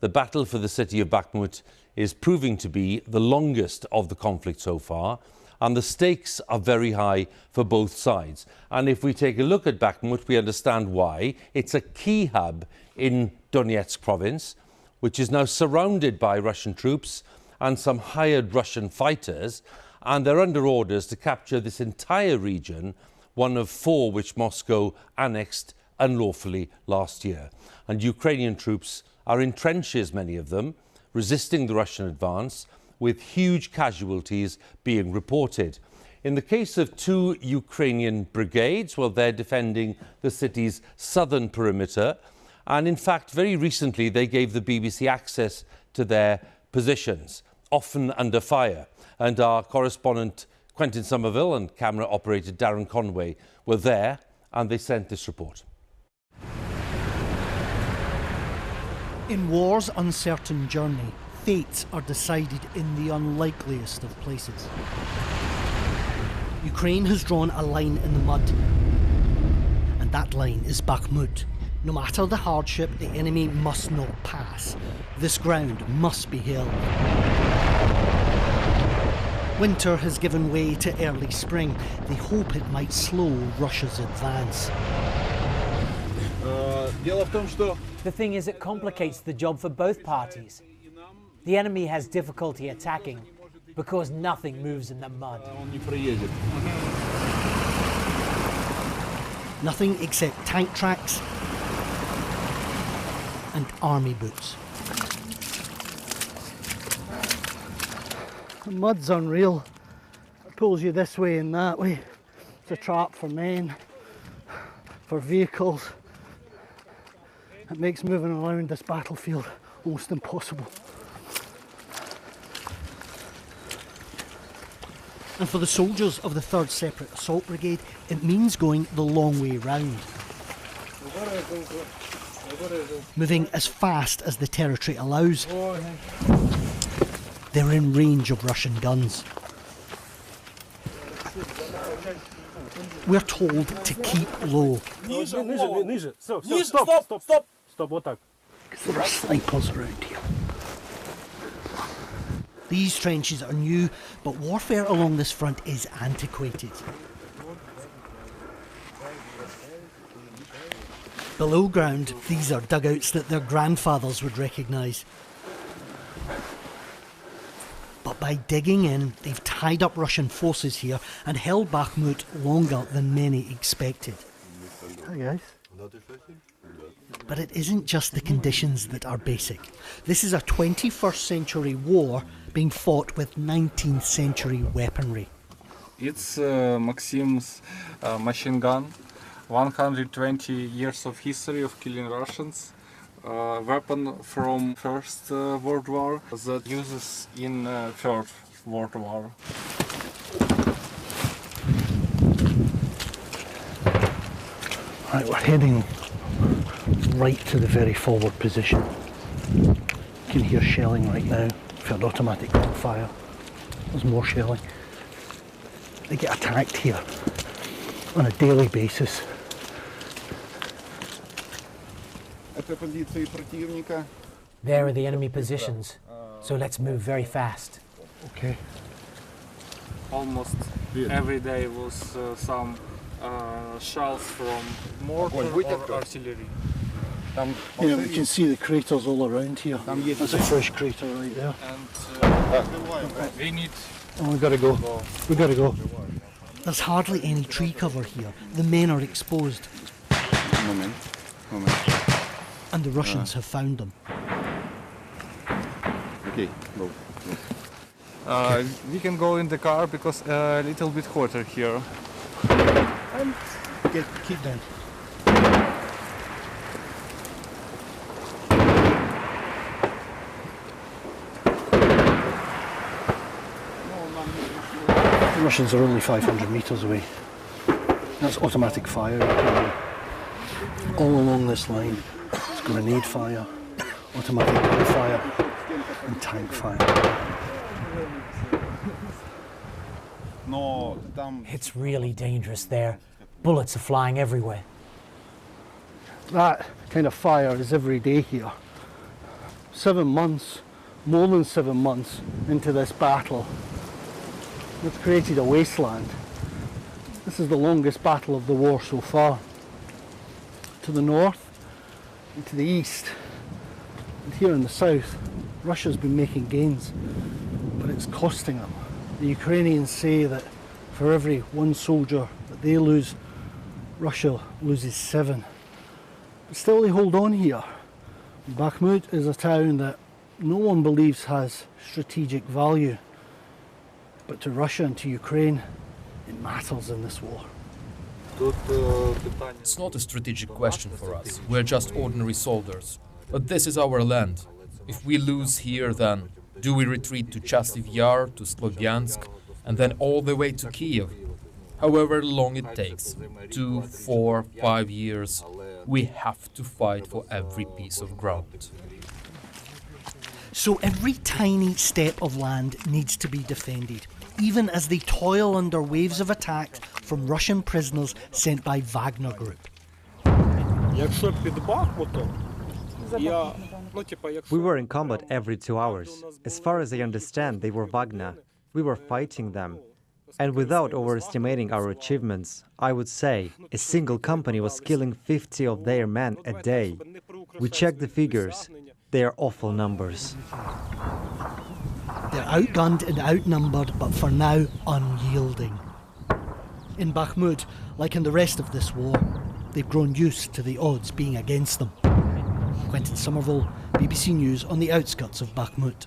The battle for the city of Bakhmut is proving to be the longest of the conflict so far, and the stakes are very high for both sides. And if we take a look at Bakhmut, we understand why. It's a key hub in Donetsk province, which is now surrounded by Russian troops and some hired Russian fighters, and they're under orders to capture this entire region, one of 4 which Moscow annexed unlawfully last year. And Ukrainian troops are in trenches, many of them, resisting the Russian advance, with huge casualties being reported. In the case of 2 Ukrainian brigades, well, they're defending the city's southern perimeter, and in fact, very recently they gave the BBC access to their positions, often under fire. And our correspondent Quentin Sommerville and camera operator Darren Conway were there, and they sent this report. In war's uncertain journey, fates are decided in the unlikeliest of places. Ukraine has drawn a line in the mud, and that line is Bakhmut. No matter the hardship, the enemy must not pass. This ground must be held. Winter has given way to early spring. They hope it might slow Russia's advance. The thing is, it complicates the job for both parties. The enemy has difficulty attacking because nothing moves in the mud. Nothing except tank tracks and army boots. The mud's unreal. It pulls you this way and that way. It's a trap for men, for vehicles. It makes moving around this battlefield almost impossible. And for the soldiers of the 3rd Separate Assault Brigade, it means going the long way round. Moving as fast as the territory allows. They're in range of Russian guns. We're told to keep low. Because there are snipers around here. These trenches are new, but warfare along this front is antiquated. Below ground, these are dugouts that their grandfathers would recognise. But by digging in, they've tied up Russian forces here and held Bakhmut longer than many expected. Hi guys. But it isn't just the conditions that are basic. This is a 21st century war being fought with 19th century weaponry. It's Maxim's machine gun, 120 years of history of killing Russians. Weapon from First World War that uses in Third World War. Right, we're heading right to the very forward position. You can hear shelling right now. We've heard automatic gunfire. There's more shelling. They get attacked here on a daily basis. There are the enemy positions, so let's move very fast. Okay. Almost every day was some shells from mortar or artillery. Yeah, we can see the craters all around here. That's a fresh crater right there. And we need... Oh, we've got to go. We've got to go. There's hardly any tree cover here. The men are exposed. Moment. And the Russians have found them. Okay, go. We can go in the car because a little bit hotter here. And keep down. The Russians are only 500 metres away. That's automatic fire all along this line. It's grenade fire, automatic gunfire, and tank fire. It's really dangerous there. Bullets are flying everywhere. That kind of fire is every day here. 7 months, more than 7 months into this battle. It's created a wasteland. This is the longest battle of the war so far. To the north and to the east, and here in the south, Russia's been making gains, but it's costing them. The Ukrainians say that for every 1 soldier that they lose, Russia loses 7. But still they hold on here. Bakhmut is a town that no one believes has strategic value, but to Russia and to Ukraine, it matters in this war. It's not a strategic question for us. We're just ordinary soldiers. But this is our land. If we lose here, then do we retreat to Chasiv Yar, to Slovyansk, and then all the way to Kiev? However long it takes, 2, 4, 5 years, we have to fight for every piece of ground. So every tiny step of land needs to be defended, even as they toil under waves of attacks from Russian prisoners sent by Wagner Group. We were in combat every 2 hours. As far as I understand, they were Wagner. We were fighting them. And without overestimating our achievements, I would say a single company was killing 50 of their men a day. We checked the figures. They are awful numbers. They're outgunned and outnumbered, but for now unyielding. In Bakhmut, like in the rest of this war, they've grown used to the odds being against them. Quentin Sommerville, BBC News on the outskirts of Bakhmut.